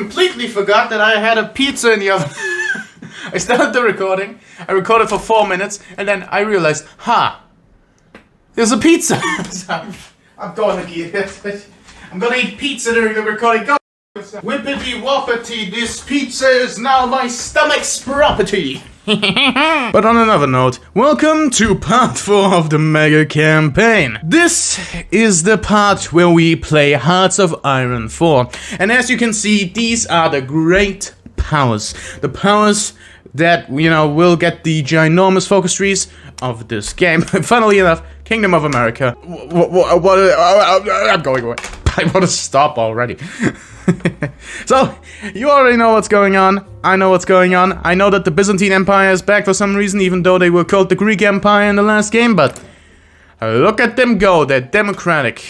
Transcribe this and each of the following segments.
completely forgot that I had a pizza in the oven. I started the recording, I recorded for 4 minutes, and then I realized, there's a pizza! So I'm gonna eat it. I'm gonna eat pizza during the recording. Go! Whippity whoppity, this pizza is now my stomach's property! But on another note, welcome to part 4 of the Mega Campaign. This is the part where we play Hearts of Iron 4. And as you can see, these are the great powers. The powers that, you know, will get the ginormous focus trees of this game. Funnily enough, Kingdom of America. I'm going away. I want to stop already. So, you already know what's going on. I know what's going on. I know that the Byzantine Empire is back for some reason, even though they were called the Greek Empire in the last game, but look at them go. They're democratic.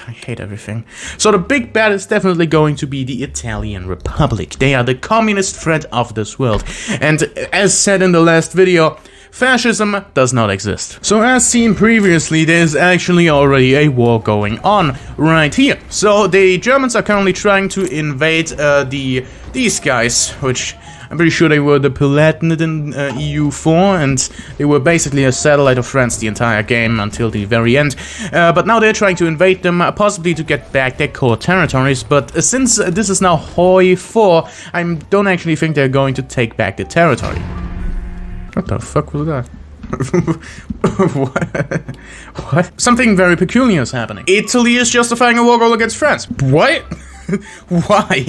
I hate everything. So the big bad is definitely going to be the Italian Republic. They are the communist threat of this world. And as said in the last video, fascism does not exist. So as seen previously, there's actually already a war going on right here. So the Germans are currently trying to invade these guys, which I'm pretty sure they were the Palatinate EU4, and they were basically a satellite of France the entire game until the very end. But now they're trying to invade them, possibly to get back their core territories. But since this is now Hoi4, I don't actually think they're going to take back the territory. What the fuck was that? What? Something very peculiar is happening. Italy is justifying a war goal against France. What? Why?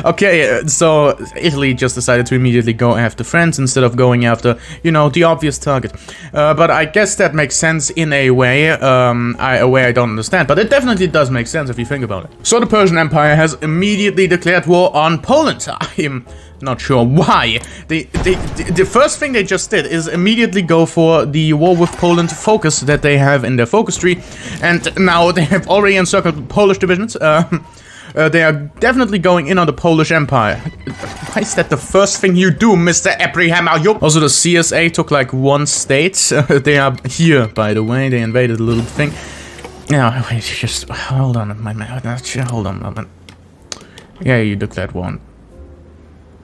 Okay, so Italy just decided to immediately go after France instead of going after, you know, the obvious target. But I guess that makes sense in a way, a way I don't understand. But it definitely does make sense if you think about it. So the Persian Empire has immediately declared war on Poland. I'm not sure why. The first thing they just did is immediately go for the war with Poland focus that they have in their focus tree. And now they have already encircled Polish divisions. They are definitely going in on the Polish Empire. Why is that the first thing you do, Mr. Abraham? Also, the CSA took like one state. They are here, by the way. They invaded a little thing. Yeah, wait, just hold on, my man. Hold on, man. Yeah, you declared war.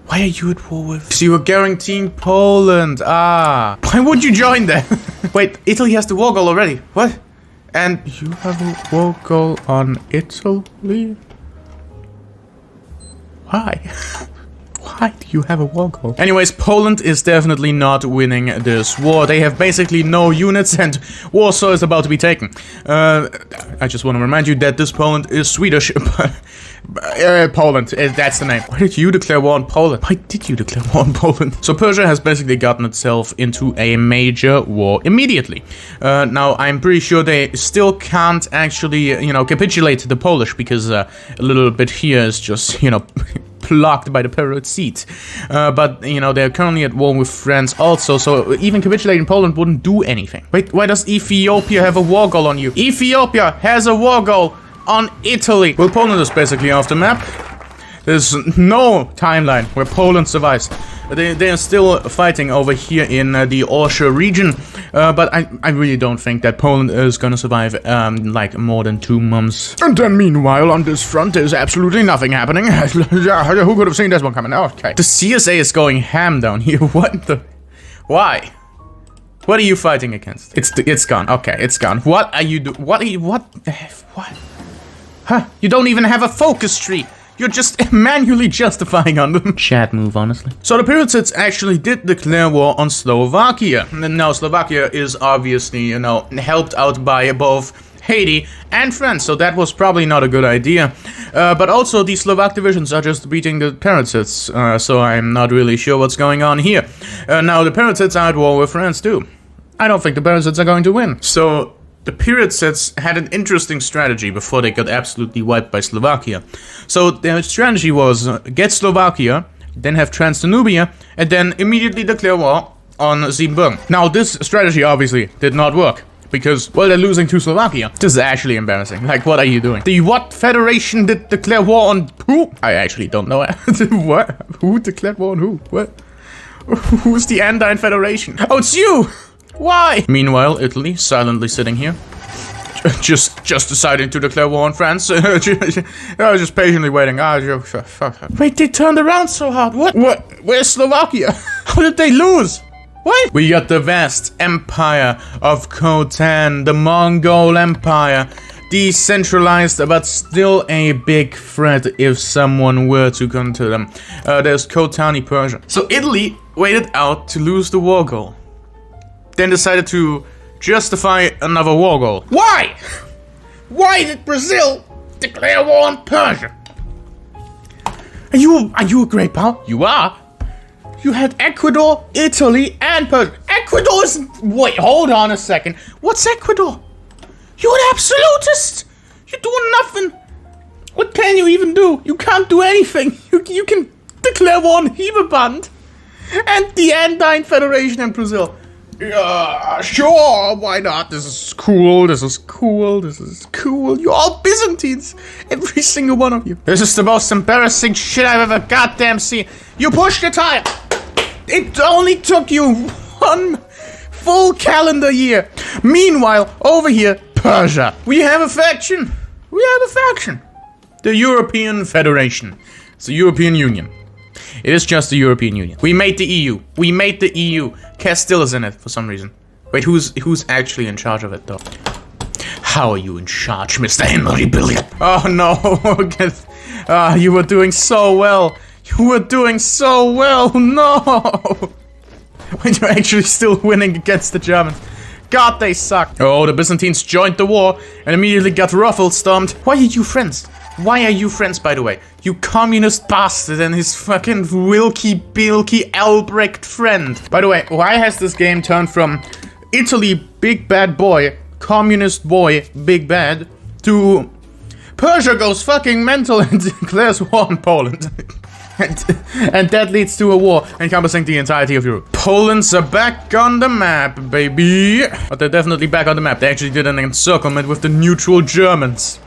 Why are you at war with? So you were guaranteeing Poland. Why would you join them? Wait, Italy has the war goal already. What? And you have a war goal on Italy? Why? Why do you have a war goal? Anyways, Poland is definitely not winning this war. They have basically no units and Warsaw is about to be taken. I just want to remind you that this Poland is Swedish. Poland, that's the name. Why did you declare war on Poland? Why did you declare war on Poland? So Persia has basically gotten itself into a major war immediately. Now, I'm pretty sure they still can't actually, you know, capitulate to the Polish because a little bit here is just, you know, blocked by the Persian seat. But, you know, they're currently at war with France also, so even capitulating Poland wouldn't do anything. Wait, why does Ethiopia have a war goal on you? Ethiopia has a war goal on Italy. Well, Poland is basically off the map. There's no timeline where Poland survives. They are still fighting over here in the Orsha region, but I really don't think that Poland is gonna survive like more than 2 months. And then meanwhile on this front there's absolutely nothing happening. Who could have seen this one coming? Okay. The CSA is going ham down here. What the? Why? What are you fighting against? It's gone. Okay, it's gone. What are you doing? What? Huh? You don't even have a focus tree. You're just manually justifying on them. Chat move, honestly. So the Pirates actually did declare war on Slovakia. And now Slovakia is obviously, you know, helped out by both Haiti and France, so that was probably not a good idea. But also the Slovak divisions are just beating the Pirates, so I'm not really sure what's going on here. Now the Pirates are at war with France too. I don't think the Pirates are going to win. So the Pirates had an interesting strategy before they got absolutely wiped by Slovakia. So their strategy was get Slovakia, then have Transdanubia, and then immediately declare war on Siebenbürgen. Now this strategy obviously did not work. Because, well, they're losing to Slovakia. This is actually embarrassing. Like, what are you doing? The what federation did declare war on who? I actually don't know. What? Who declared war on who? What? Who's the Andine Federation? Oh, it's you! Why? Meanwhile, Italy silently sitting here. Just deciding to declare war on France. I was just patiently waiting. Fuck. Wait, they turned around so hard. What? Where's Slovakia? How did they lose? What? We got the vast empire of Khotan, the Mongol Empire. Decentralized, but still a big threat if someone were to come to them. There's Khotani Persia. So Italy waited out to lose the war goal. Then decided to justify another war goal. Why? Why did Brazil declare war on Persia? Are you a great power? You are. You had Ecuador, Italy, and Persia. Ecuador isn't... Wait, hold on a second. What's Ecuador? You're an absolutist! You're doing nothing! What can you even do? You can't do anything! You can declare war on Hieberband and the Andine Federation in Brazil. Yeah, sure, why not? This is cool, this is cool, this is cool. You're all Byzantines! Every single one of you. This is the most embarrassing shit I've ever goddamn seen. You pushed the tire! It only took you 1 full calendar year. Meanwhile, over here, Persia. We have a faction. The European Federation. It's the European Union. It is just the European Union. We made the EU. Castile is in it for some reason. Wait, who's actually in charge of it though? How are you in charge, Mr. Henry Billion? Oh no. You were doing so well. No. When you're actually still winning against the Germans. God, they suck. Oh, the Byzantines joined the war and immediately got ruffled stomped. Why are you friends? By the way? You communist bastard and his fucking Wilkie Albrecht friend. By the way, why has this game turned from Italy, big bad boy, communist boy, big bad, to Persia goes fucking mental and declares war on Poland? And that leads to a war encompassing the entirety of Europe. Poland's back on the map, baby. But they're definitely back on the map. They actually did an encirclement with the neutral Germans.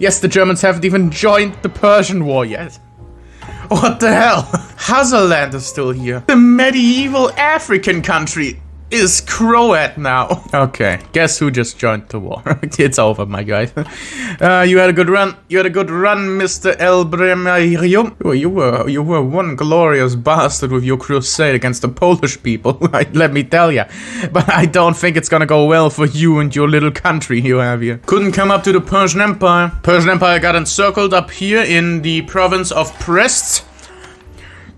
Yes, the Germans haven't even joined the Persian War yet. What the hell? Hazaland is still here. The medieval African country is Croat now. Okay, guess who just joined the war? It's over, my guy. You had a good run. Mr. Elbremarium. You were one glorious bastard with your crusade against the Polish people. Let me tell ya. But I don't think it's gonna go well for you and your little country you have here. Couldn't come up to the Persian Empire. Persian Empire got encircled up here in the province of Prest.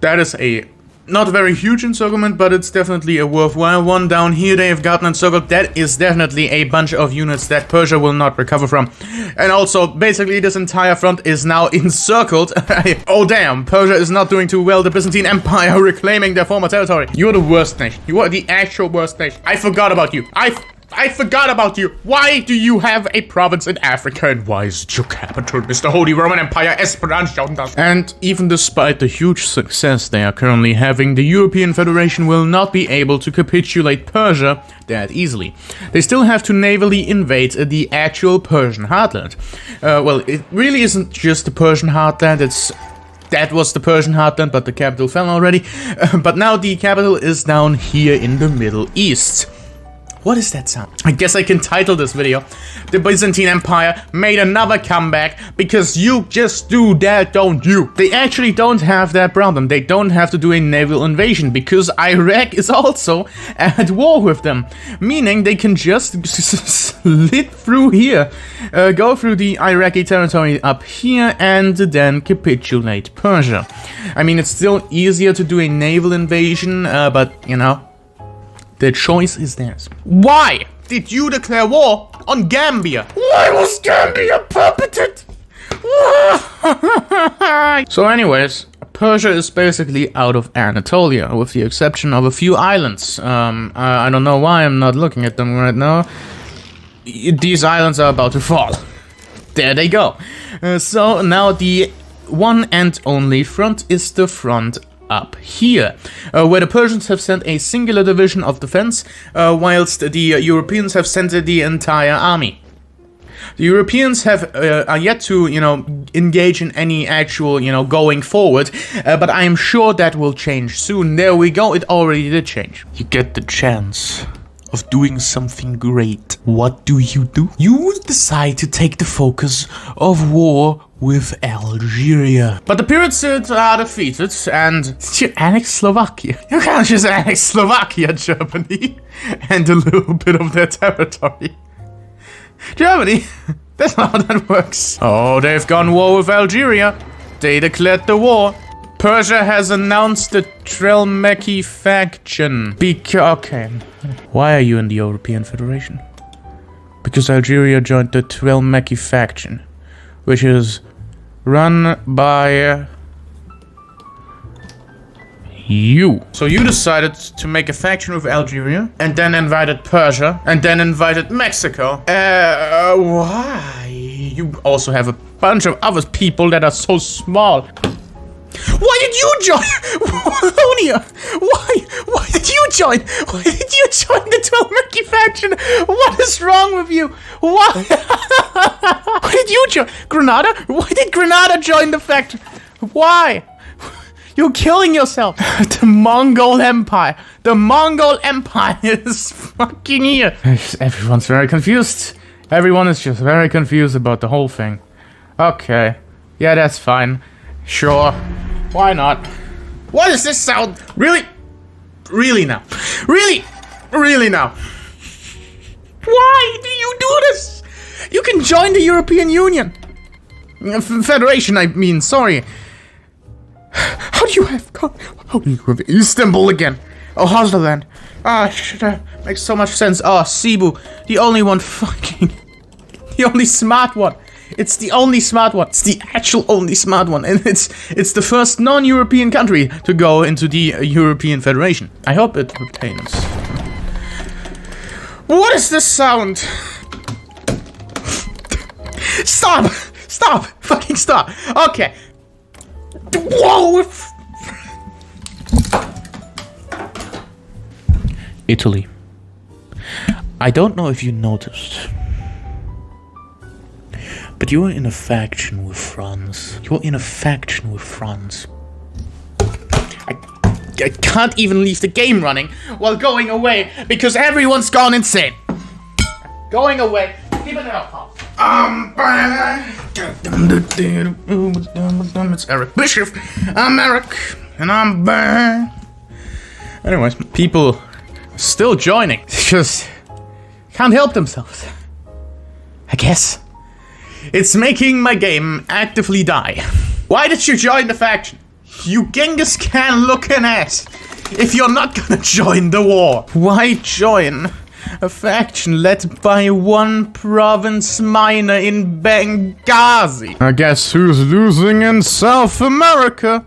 That is a not a very huge encirclement, but it's definitely a worthwhile one. Down here they have gotten encircled. That is definitely a bunch of units that Persia will not recover from. And also, basically this entire front is now encircled. Oh damn, Persia is not doing too well. The Byzantine Empire reclaiming their former territory. You're the worst nation. You are the actual worst nation. I forgot about you. I forgot about you. Why do you have a province in Africa and why is it your capital, Mr. Holy Roman Empire, Esperanto? And even despite the huge success they are currently having, the European Federation will not be able to capitulate Persia that easily. They still have to navally invade the actual Persian heartland. Well, it really isn't just the Persian heartland, that was the Persian heartland, but the capital fell already. But now the capital is down here in the Middle East. What is that sound? I guess I can title this video, The Byzantine Empire made another comeback, because you just do that, don't you? They actually don't have that problem. They don't have to do a naval invasion, because Iraq is also at war with them. Meaning they can just slip through here, go through the Iraqi territory up here, and then capitulate Persia. I mean, it's still easier to do a naval invasion, but, you know, the choice is theirs. Why did you declare war on Gambia? Why was Gambia puppeted? So anyways, Persia is basically out of Anatolia, with the exception of a few islands. I don't know why I'm not looking at them right now. These islands are about to fall. There they go. So now the one and only front is the front up here, where the Persians have sent a singular division of defense, whilst the Europeans have sent the entire army. The Europeans are yet to, engage in any actual, going forward, but I am sure that will change soon. There we go, it already did change. You get the chance of doing something great, what do? You decide to take the focus of war with Algeria. But the pirates are defeated, and you annex Slovakia. You can't just annex Slovakia, Germany, and a little bit of their territory. Germany, that's not how that works. Oh, they've gone war with Algeria. They declared the war. Persia has announced the Trelmeki faction. Okay. Why are you in the European Federation? Because Algeria joined the Trelmeki faction, which is run by you. So you decided to make a faction with Algeria, and then invited Persia, and then invited Mexico. Why? You also have a bunch of other people that are so small. Why did you join? Walonia! Why did you join? Why did you join the Trelmeki faction? What is wrong with you? Why? Why did you join? Grenada? Why did Grenada join the faction? Why? You're killing yourself. The Mongol Empire. The Mongol Empire is fucking here. Everyone's very confused. Everyone is just very confused about the whole thing. Okay. Yeah, that's fine. Sure. Why not? What does this sound? Really? Really now? Really now? Why do you do this? You can join the European Union. Federation, I mean, sorry. How do you have Istanbul again? Oh, Hosderland. Makes so much sense. Oh, Cebu. The only one fucking... The only smart one. It's the only smart one. It's the actual only smart one. And it's the first non-European country to go into the European Federation. I hope it retains. What is this sound? Stop! Stop! Fucking stop! Okay. Whoa! Italy. I don't know if you noticed, but you're in a faction with France. You're in a faction with France. I can't even leave the game running while going away because everyone's gone insane. Going away. Keep it up, Pop. I'm back. It's Eric Bishop. I'm Eric, and I'm back. Anyways, people still joining. Just can't help themselves, I guess. It's making my game actively die. Why did you join the faction? You Genghis Khan looking ass. If you're not gonna join the war, why join a faction led by one province miner in Benghazi? I guess who's losing in South America?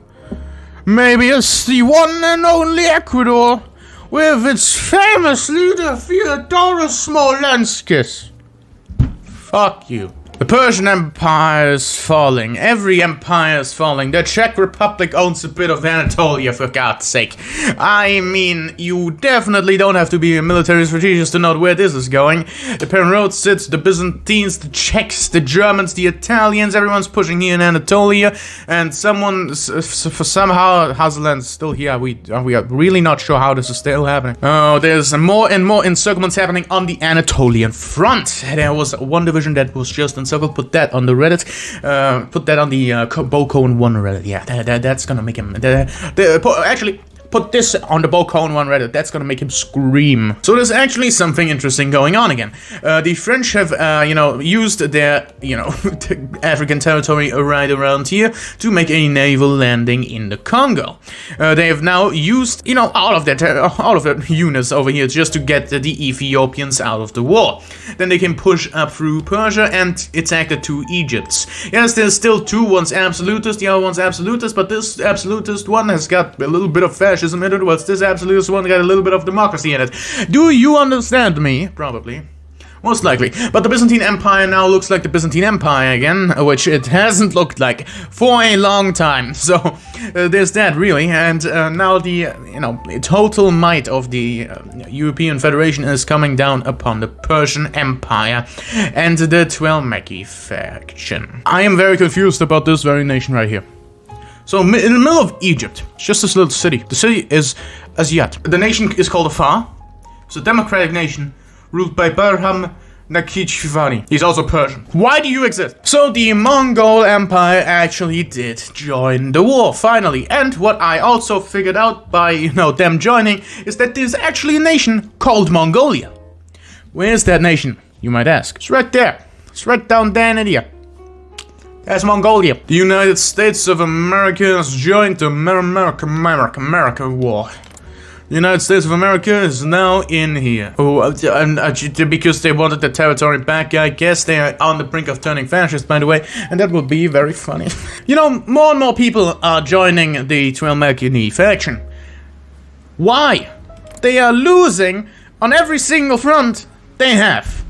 Maybe it's the one and only Ecuador, with its famous leader Fyodor Smolenskis. Fuck you. The Persian Empire is falling. Every empire is falling. The Czech Republic owns a bit of Anatolia, for God's sake. I mean, you definitely don't have to be a military strategist to know where this is going. The Perotsids, the Byzantines, the Czechs, the Germans, the Italians, everyone's pushing here in Anatolia. And somehow, Hazelland's still here. We are really not sure how this is still happening. Oh, there's more and more encirclements happening on the Anatolian front. There was one division that was just encircled. Put that on the Reddit. Put that on the Bocone 1 Reddit. Yeah, that's gonna make him... actually, put this on the Bocone 1 Reddit. That's gonna make him scream. So there's actually something interesting going on again. The French have, used their, African territory right around here to make a naval landing in the Congo. They have now used, all of their units over here just to get the Ethiopians out of the war. Then they can push up through Persia and attack the two Egypts. Yes, there's still two. One's absolutist, the other one's absolutist, but this absolutist one has got a little bit of fascism in it, whilst this absolutist one got a little bit of democracy in it. Do you understand me? Probably. Most likely. But the Byzantine Empire now looks like the Byzantine Empire again, which it hasn't looked like for a long time. So, there's that, really. And now the, total might of the European Federation is coming down upon the Persian Empire and the Trelmeki faction. I am very confused about this very nation right here. So, in the middle of Egypt, it's just this little city. The city is Asyut. The nation is called Afar. It's a democratic nation ruled by Barham Nakhchivan. He's also Persian. Why do you exist? So the Mongol Empire actually did join the war, finally. And what I also figured out by, them joining is that there's actually a nation called Mongolia. Where's that nation, you might ask? It's right there. It's right down there in India. That's Mongolia. The United States of America has joined the America war. The United States of America is now in here. Because they wanted the territory back, I guess they are on the brink of turning fascist, by the way, and that will be very funny. More and more people are joining the Twelmekini faction. Why? They are losing on every single front they have.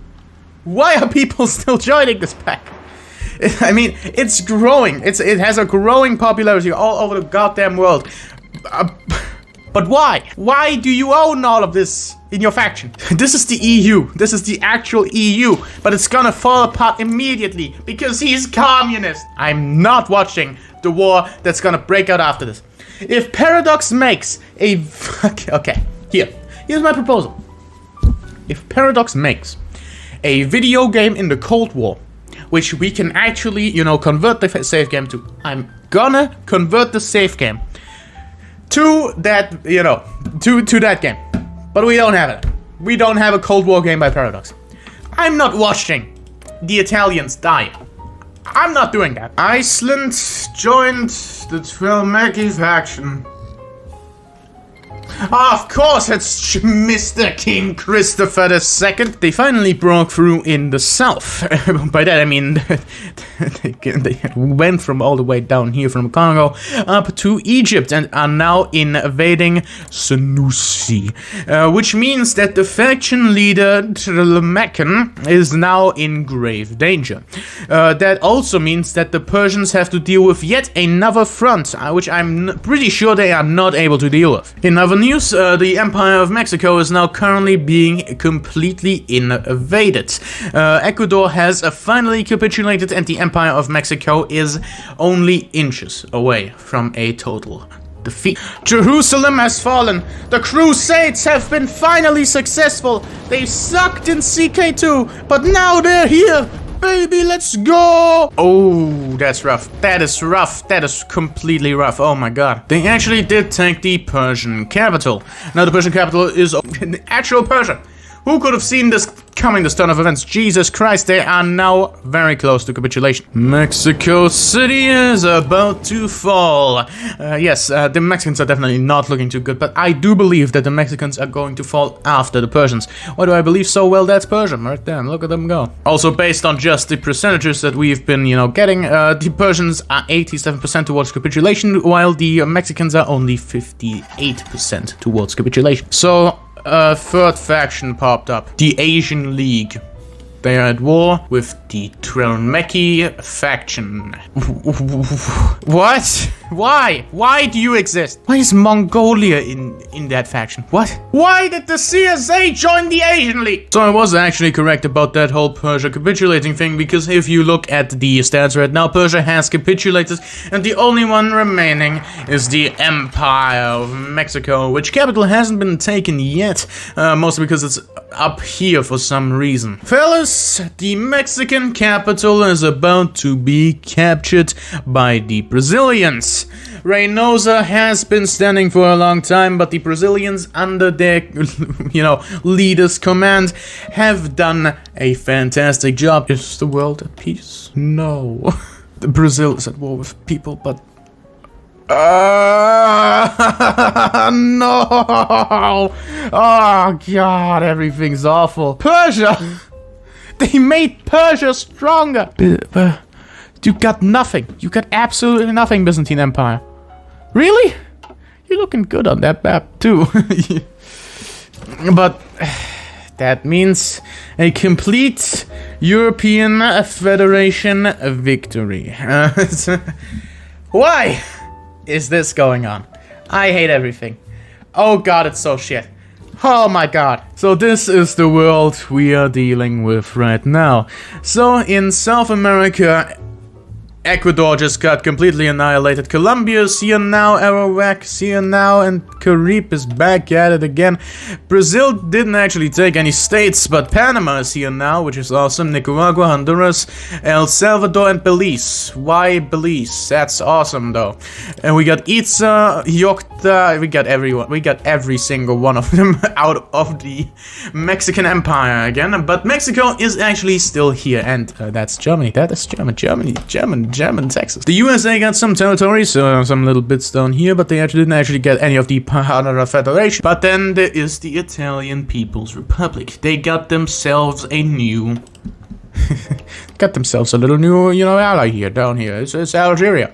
Why are people still joining this pack? I mean, it's growing. It has a growing popularity all over the goddamn world. But why? Why do you own all of this in your faction? This is the EU. This is the actual EU. But it's gonna fall apart immediately because he's communist. I'm not watching the war that's gonna break out after this. If Paradox makes a... Okay, here's my proposal. If Paradox makes a video game in the Cold War, which we can actually, convert the save game to. I'm gonna convert the save game to that, to that game. But we don't have it. We don't have a Cold War game by Paradox. I'm not watching the Italians die. I'm not doing that. Iceland joined the Twelmeki faction. Of course, it's Mr. King Christopher II. They finally broke through in the south. By that I mean they went from all the way down here from Congo up to Egypt and are now invading Senussi. Which means that the faction leader Tlmekan is now in grave danger. That also means that the Persians have to deal with yet another front, which I'm pretty sure they are not able to deal with. In other news, the Empire of Mexico is now currently being completely invaded. Ecuador has finally capitulated and the Empire of Mexico is only inches away from a total defeat. Jerusalem has fallen. The Crusades have been finally successful. They sucked in CK2, but now they're here. Baby, let's go! Oh, that's rough. That is rough. That is completely rough. Oh my god. They actually did take the Persian capital. Now the Persian capital is actual Persia. Who could have seen this coming, this turn of events? Jesus Christ, they are now very close to capitulation. Mexico City is about to fall. Yes, the Mexicans are definitely not looking too good, but I do believe that the Mexicans are going to fall after the Persians. Why do I believe so? Well, that's Persia right there. Look at them go. Also, based on just the percentages that we've been, getting, the Persians are 87% towards capitulation, while the Mexicans are only 58% towards capitulation. So, a third faction popped up. The Asian League. They are at war with the Twelmeki faction. What? Why? Why do you exist? Why is Mongolia in that faction? What? Why did the CSA join the Asian League? So I was actually correct about that whole Persia capitulating thing, because if you look at the stats right now, Persia has capitulated, and the only one remaining is the Empire of Mexico, which capital hasn't been taken yet, mostly because it's up here for some reason. Fellas, the Mexican capital is about to be captured by the Brazilians. Reynosa has been standing for a long time, but the Brazilians under their, leader's command have done a fantastic job. Is the world at peace? No. Brazil is at war with people, but no! Oh god, everything's awful. Persia! They made Persia stronger! You got nothing. You got absolutely nothing, Byzantine Empire. Really? You're looking good on that map, too. But that means a complete European Federation victory. Why is this going on? I hate everything. Oh god, it's so shit. Oh my god. So this is the world we are dealing with right now. So in South America, Ecuador just got completely annihilated. Colombia's here now, Arawak's here now, and Carib is back at it again. Brazil didn't actually take any states, but Panama is here now, which is awesome. Nicaragua, Honduras, El Salvador, and Belize. Why Belize? That's awesome, though. And we got Itza, Yocta, we got everyone. We got every single one of them out of the Mexican Empire again. But Mexico is actually still here, and that's Germany. That is German Texas. The USA got some territories, some little bits down here, but they didn't actually get any of the part of the Federation. But then there is the Italian People's Republic. They got themselves a new... got themselves a little new, you know, ally here, down here. It's Algeria.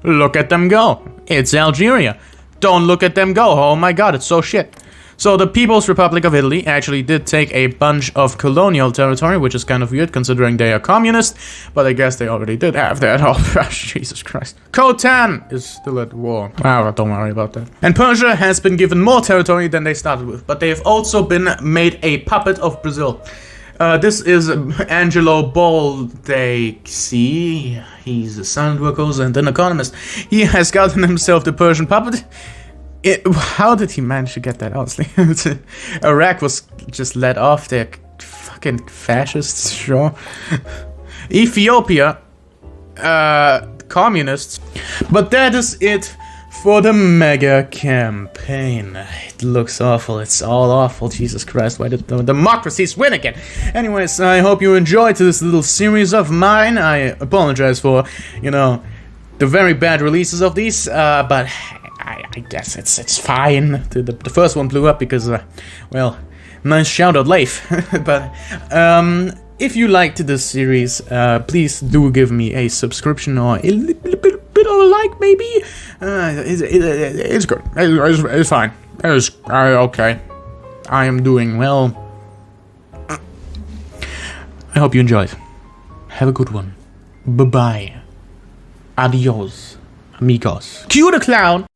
Look at them go. It's Algeria. Don't look at them go. Oh my god, it's so shit. So the People's Republic of Italy actually did take a bunch of colonial territory, which is kind of weird considering they are communist, but I guess they already did have that. Oh, Jesus Christ. Khotan is still at war. Oh, don't worry about that. And Persia has been given more territory than they started with, but they have also been made a puppet of Brazil. This is Angelo Baldacci. He's a sound worker and an economist. He has gotten himself the Persian puppet. How did he manage to get that, honestly? Iraq was just let off their fucking fascists, sure. Ethiopia, communists. But that is it for the mega campaign. It looks awful. It's all awful. Jesus Christ, why did the democracies win again? Anyways, I hope you enjoyed this little series of mine. I apologize for, you know, the very bad releases of these, but I guess it's fine. The first one blew up because, well, nice shout out, Leif. But if you liked this series, please do give me a subscription or a little bit of a like, maybe. It's good. It's fine. It's okay. I am doing well. I hope you enjoyed. Have a good one. Bye bye. Adios, amigos. Cue the clown.